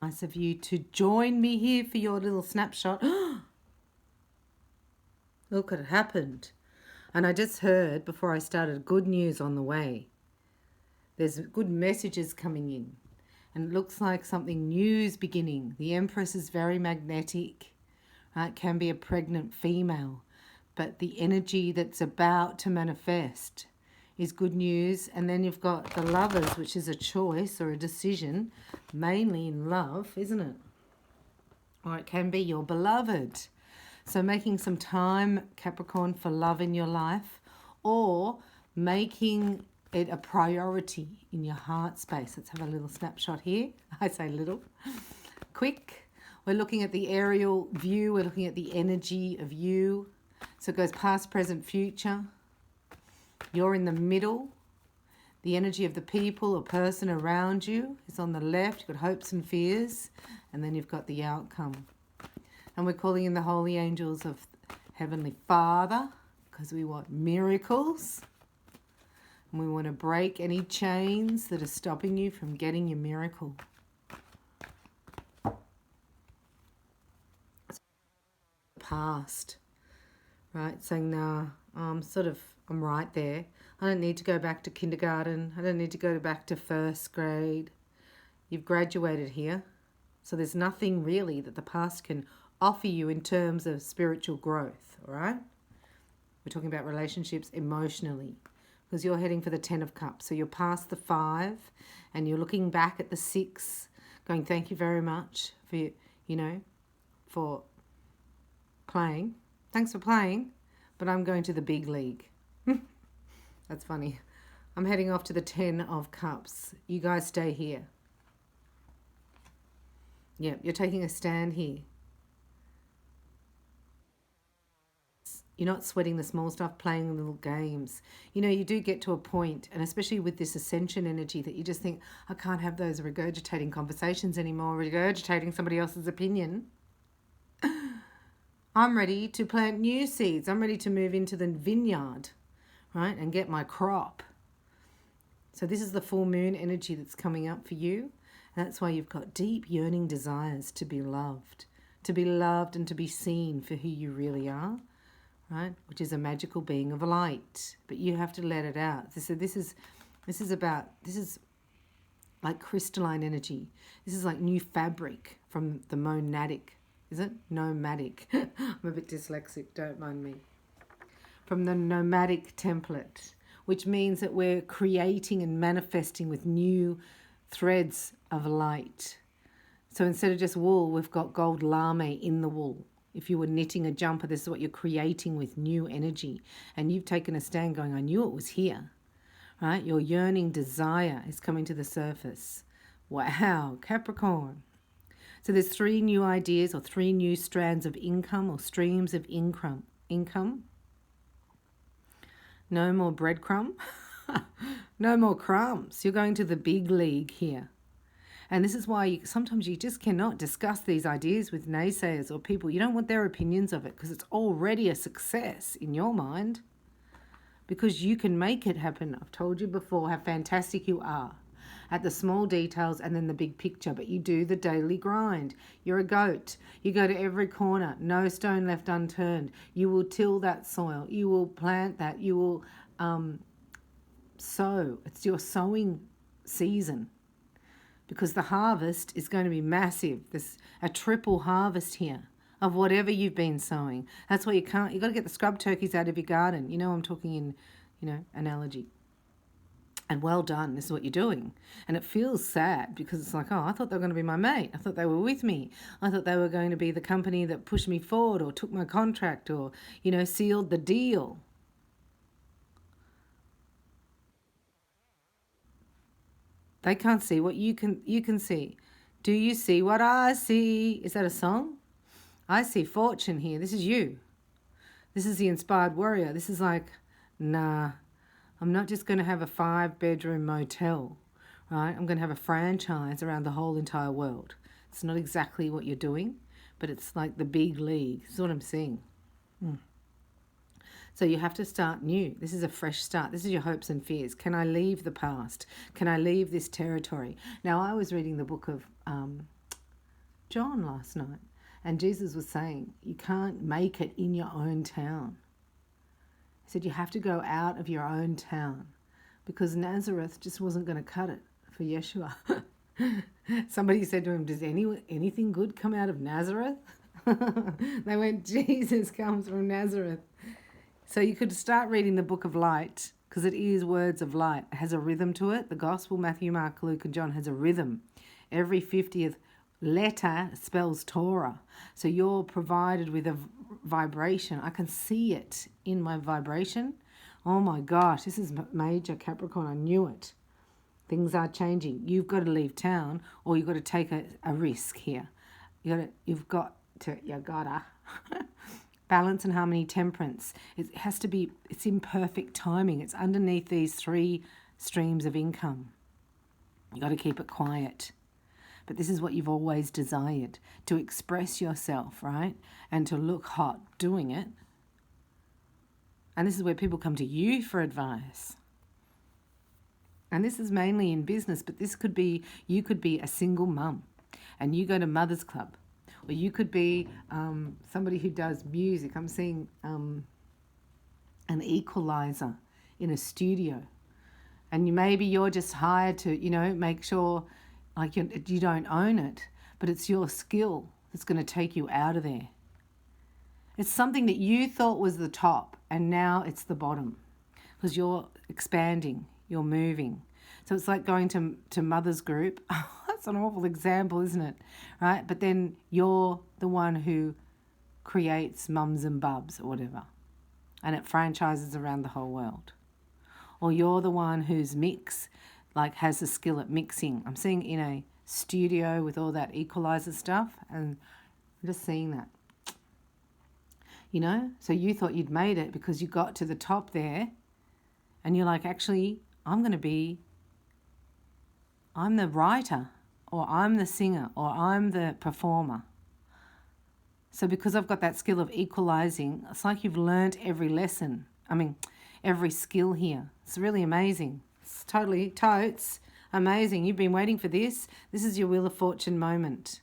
Nice of you to join me here for your little snapshot. Look what happened. And I just heard before I started good news on the way. There's good messages coming in. And it looks like something new is beginning. The Empress is very magnetic. Right? Can be a pregnant female. But the energy that's about to manifest is good news. And then you've got the Lovers, which is a choice or a decision, mainly in love, isn't it? Or it can be your beloved. So making some time, Capricorn, for love in your life, or making it a priority in your heart space. Let's have a little snapshot here. I say little. Quick. We're looking at the aerial view. We're looking at the energy of you. So it goes past, present, future. You're in the middle. The energy of the people or person around you is on the left. You've got hopes and fears. And then you've got the outcome. And we're calling in the holy angels of Heavenly Father because we want miracles. And we want to break any chains that are stopping you from getting your miracle. Past, right? Saying, nah, I'm right there. I don't need to go back to kindergarten. I don't need to go back to first grade. You've graduated here. So there's nothing really that the past can offer you in terms of spiritual growth, all right? We're talking about relationships emotionally because you're heading for the 10 of Cups. So you're past the 5 and you're looking back at the 6 going, thank you very much for, for playing. Thanks for playing, but I'm going to the big league. That's funny. I'm heading off to the 10 of Cups. You guys stay here. Yeah, you're taking a stand here. You're not sweating the small stuff, playing little games. You do get to a point, and especially with this ascension energy, that you just think, I can't have those regurgitating conversations anymore, regurgitating somebody else's opinion. I'm ready to plant new seeds. I'm ready to move into the vineyard, right, and get my crop. So this is the full moon energy that's coming up for you. And that's why you've got deep yearning desires to be loved and to be seen for who you really are, right? Which is a magical being of light, but you have to let it out. So this is like crystalline energy. This is like new fabric from the monadic. Is it? Nomadic. I'm a bit dyslexic, don't mind me. From the nomadic template, which means that we're creating and manifesting with new threads of light. So instead of just wool, we've got gold lame in the wool. If you were knitting a jumper, this is what you're creating with new energy. And you've taken a stand going, I knew it was here. Right? Your yearning desire is coming to the surface. Wow, Capricorn. So there's 3 new ideas or 3 new strands of income or streams of income. No more breadcrumb. No more crumbs. You're going to the big league here. And this is why sometimes you just cannot discuss these ideas with naysayers or people. You don't want their opinions of it because it's already a success in your mind. Because you can make it happen. I've told you before how fantastic you are at the small details and then the big picture, but you do the daily grind. You're a goat. You go to every corner, no stone left unturned. You will till that soil. You will plant that. You will sow. It's your sowing season because the harvest is going to be massive. There's a triple harvest here of whatever you've been sowing. That's why you've got to get the scrub turkeys out of your garden. I'm talking in, analogy. And well done, this is what you're doing. And it feels sad because it's like, oh, I thought they were going to be my mate. I thought they were with me. I thought they were going to be the company that pushed me forward or took my contract or, sealed the deal. They can't see what you can see. Do you see what I see? Is that a song? I see fortune here. This is you. This is the inspired warrior. This is like, nah, I'm not just going to have a 5-bedroom motel, right? I'm going to have a franchise around the whole entire world. It's not exactly what you're doing, but it's like the big league. This is what I'm seeing. So you have to start new. This is a fresh start. This is your hopes and fears. Can I leave the past? Can I leave this territory? Now, I was reading the book of John last night. And Jesus was saying, you can't make it in your own town. He said, you have to go out of your own town, because Nazareth just wasn't going to cut it for Yeshua. Somebody said to him, does anything good come out of Nazareth? They went, Jesus comes from Nazareth. So you could start reading the book of light, because it is words of light. It has a rhythm to it. The gospel, Matthew, Mark, Luke, and John, has a rhythm. Every 50th letter spells Torah. So you're provided with a vibration. I can see it in my vibration. Oh my gosh, this is major Capricorn. I knew it. Things are changing. You've got to leave town, or you've got to take a risk here. You've got to balance and harmony, temperance. It has to be, it's in perfect timing. It's underneath these 3 streams of income. You've got to keep it quiet. But this is what you've always desired, to express yourself, right? And to look hot doing it. And this is where people come to you for advice. And this is mainly in business, but this could be, you could be a single mum and you go to Mother's Club. Or you could be somebody who does music. I'm seeing an equalizer in a studio. And maybe you're just hired to, make sure like you don't own it, but it's your skill that's going to take you out of there. It's something that you thought was the top, and now it's the bottom, because you're expanding, you're moving. So it's like going to Mother's Group. That's an awful example, isn't it? Right? But then you're the one who creates Mums and Bubs or whatever, and it franchises around the whole world. Or you're the one whose has a skill at mixing. I'm seeing in a studio with all that equalizer stuff, and I'm just seeing that. So you thought you'd made it because you got to the top there, and you're like, actually, I'm the writer, or I'm the singer, or I'm the performer. So because I've got that skill of equalizing, it's like you've learnt every lesson. Every skill here. It's really amazing. It's totally, totes amazing. You've been waiting for this. This is your Wheel of Fortune moment,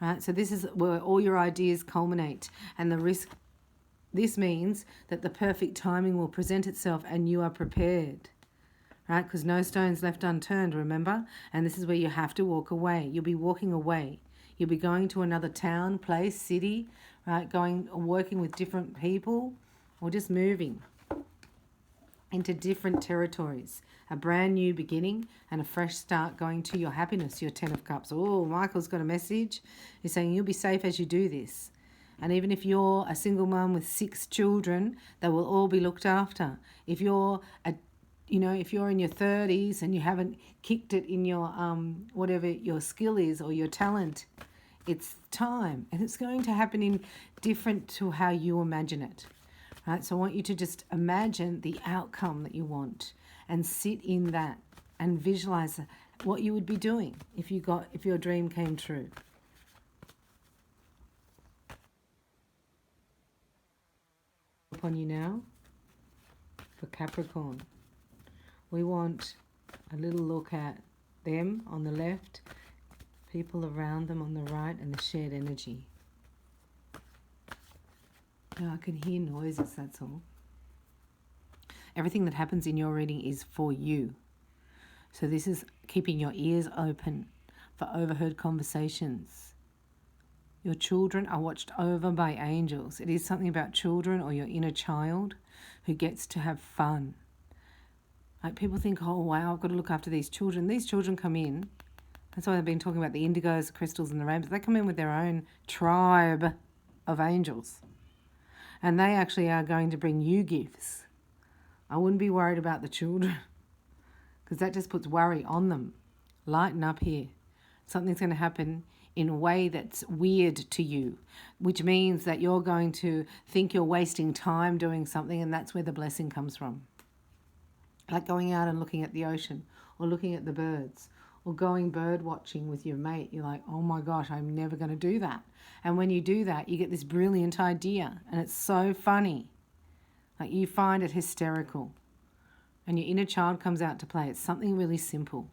right? So this is where all your ideas culminate, and this means that the perfect timing will present itself and you are prepared, right? Because no stone's left unturned, remember? And this is where you have to walk away. You'll be walking away. You'll be going to another town, place, city, right? Working with different people, or just moving into different territories. A brand new beginning and a fresh start, going to your happiness, your 10 of Cups. Oh, Michael's got a message. He's saying you'll be safe as you do this. And even if you're a single mum with 6 children, they will all be looked after. If you're if you're in your 30s and you haven't kicked it in your whatever your skill is or your talent, it's time, and it's going to happen in different to how you imagine it. Right? So I want you to just imagine the outcome that you want and sit in that and visualize what you would be doing if your dream came true. Upon you now for Capricorn. We want a little look at them on the left, people around them on the right, and the shared energy. I can hear noises, that's all. Everything that happens in your reading is for you. So this is keeping your ears open for overheard conversations. Your children are watched over by angels. It is something about children or your inner child who gets to have fun. Like people think, oh wow, I've got to look after these children. These children come in. That's why I've been talking about the indigos, the crystals, and the rainbows. They come in with their own tribe of angels. And they actually are going to bring you gifts. I wouldn't be worried about the children, because that just puts worry on them. Lighten up here. Something's going to happen in a way that's weird to you, which means that you're going to think you're wasting time doing something, and that's where the blessing comes from. Like going out and looking at the ocean, or looking at the birds, or going bird watching with your mate. You're like, oh my gosh, I'm never going to do that. And when you do that, you get this brilliant idea, and it's so funny. Like you find it hysterical, and your inner child comes out to play. It's something really simple.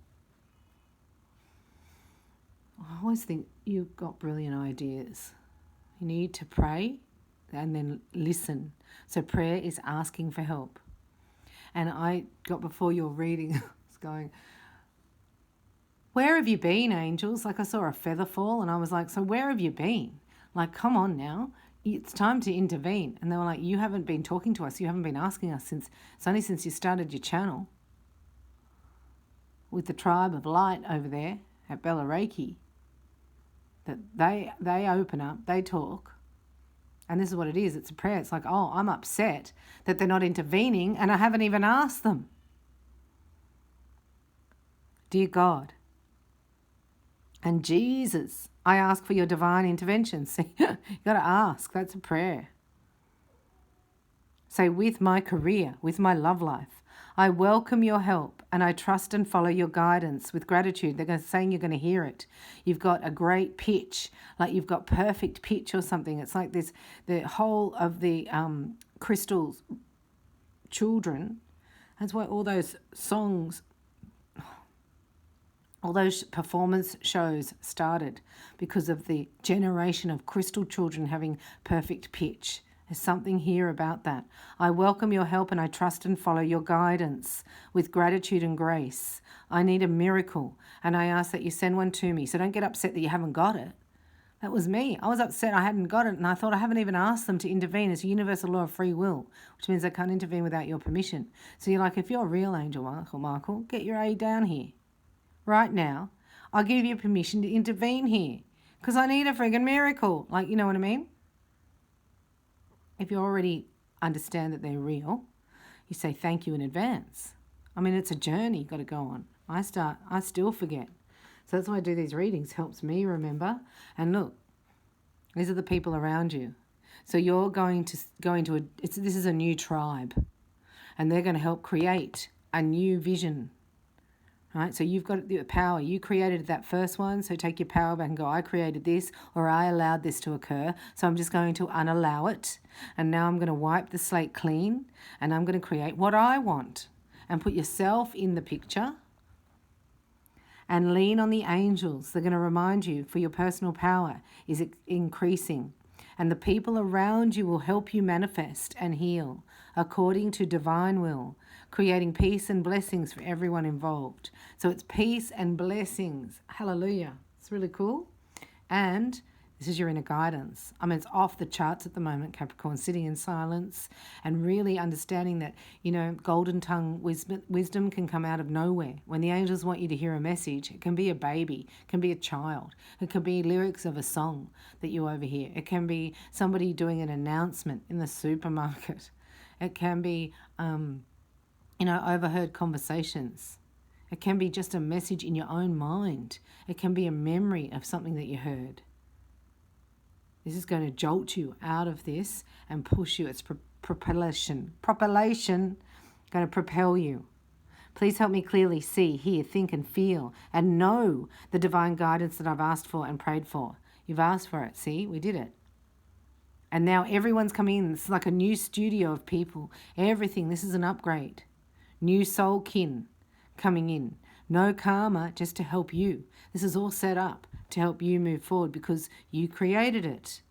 Oh, always think you've got brilliant ideas. You need to pray and then listen. So prayer is asking for help. And I got before your reading, I was going, where have you been, angels? Like I saw a feather fall and I was like, so where have you been? Like, come on now. It's time to intervene. And they were like, you haven't been talking to us. You haven't been asking us it's only since you started your channel with the tribe of light over there at Bella REIKI that they open up, they talk. And this is what it is. It's a prayer. It's like, oh, I'm upset that they're not intervening and I haven't even asked them. Dear God and Jesus, I ask for your divine intervention. See, you got to ask. That's a prayer. Say, with my career, with my love life, I welcome your help and I trust and follow your guidance with gratitude. They're saying you're going to hear it. You've got a great pitch, like you've got perfect pitch or something. It's like this, the whole of the crystals, children. That's why all those songs, all those performance shows started, because of the generation of crystal children having perfect pitch. There's something here about that. I welcome your help and I trust and follow your guidance with gratitude and grace. I need a miracle and I ask that you send one to me. So don't get upset that you haven't got it. That was me. I was upset I hadn't got it and I thought I haven't even asked them to intervene. It's a universal law of free will, which means they can't intervene without your permission. So you're like, if you're a real angel, Michael, get your A down here. Right now, I'll give you permission to intervene here because I need a friggin' miracle. Like, you know what I mean? If you already understand that they're real, you say thank you in advance. I mean, it's a journey you've got to go on. I still forget. So that's why I do these readings. Helps me remember. And look, these are the people around you. So you're going to this is a new tribe. And they're going to help create a new vision. Right? So you've got the power. You created that first one, so take your power back and go, I created this, or I allowed this to occur, so I'm just going to unallow it. And now I'm going to wipe the slate clean, and I'm going to create what I want. And put yourself in the picture, and lean on the angels. They're going to remind you for your personal power is increasing. And the people around you will help you manifest and heal according to divine will, creating peace and blessings for everyone involved. So it's peace and blessings. Hallelujah. It's really cool. And this is your inner guidance. I mean, it's off the charts at the moment, Capricorn, sitting in silence and really understanding that, you know, golden tongue wisdom can come out of nowhere. When the angels want you to hear a message, it can be a baby, it can be a child, it can be lyrics of a song that you overhear. It can be somebody doing an announcement in the supermarket. It can be, overheard conversations. It can be just a message in your own mind. It can be a memory of something that you heard. This is going to jolt you out of this and push you. It's propulsion, going to propel you. Please help me clearly see, hear, think and feel and know the divine guidance that I've asked for and prayed for. You've asked for it. See, we did it. And now everyone's coming in. It's like a new studio of people. Everything. This is an upgrade. New soul kin coming in. No karma, just to help you. This is all set up to help you move forward because you created it.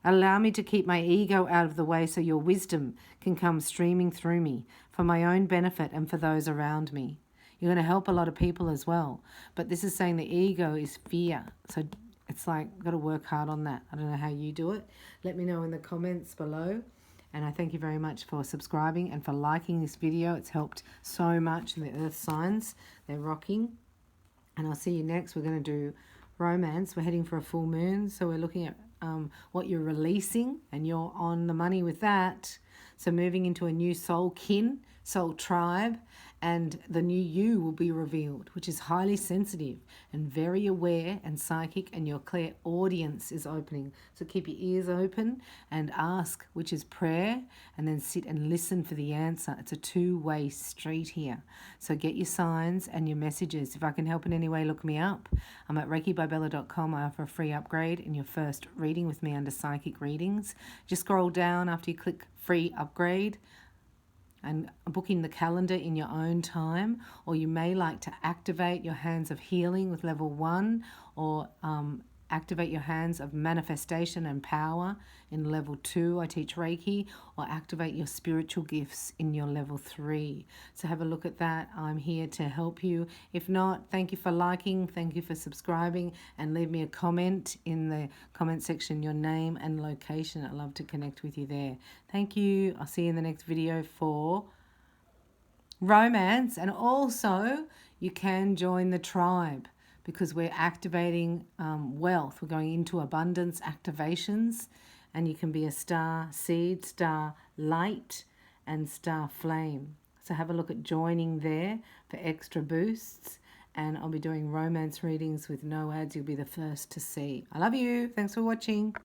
Allow me to keep my ego out of the way so your wisdom can come streaming through me for my own benefit and for those around me. You're going to help a lot of people as well. But this is saying the ego is fear. So it's like, got to work hard on that. I don't know how you do it. Let me know in the comments below. And I thank you very much for subscribing and for liking this video. It's helped so much. The earth signs, they're rocking. And I'll see you next. We're going to do romance. We're heading for a full moon. So we're looking at what you're releasing. And you're on the money with that. So moving into a new soul kin, soul tribe. And the new you will be revealed, which is highly sensitive and very aware and psychic, and your clairaudience is opening. So keep your ears open and ask, which is prayer, and then sit and listen for the answer. It's a two-way street here. So get your signs and your messages. If I can help in any way, look me up. I'm at ReikiByBella.com. I offer a free upgrade in your first reading with me under Psychic Readings. Just scroll down after you click free upgrade. and booking the calendar in your own time, or you may like to activate your hands of healing with level 1, or activate your hands of manifestation and power in level 2. I teach Reiki, or activate your spiritual gifts in your level 3. So have a look at that. I'm here to help you. If not, thank you for liking, thank you for subscribing, and leave me a comment in the comment section, your name and location. I'd love to connect with you there. Thank you. I'll see you in the next video for romance. And also you can join the tribe, because we're activating wealth. We're going into abundance activations, and you can be a star seed, star light, and star flame. So have a look at joining there for extra boosts. And I'll be doing romance readings with no ads. You'll be the first to see. I love you. Thanks for watching.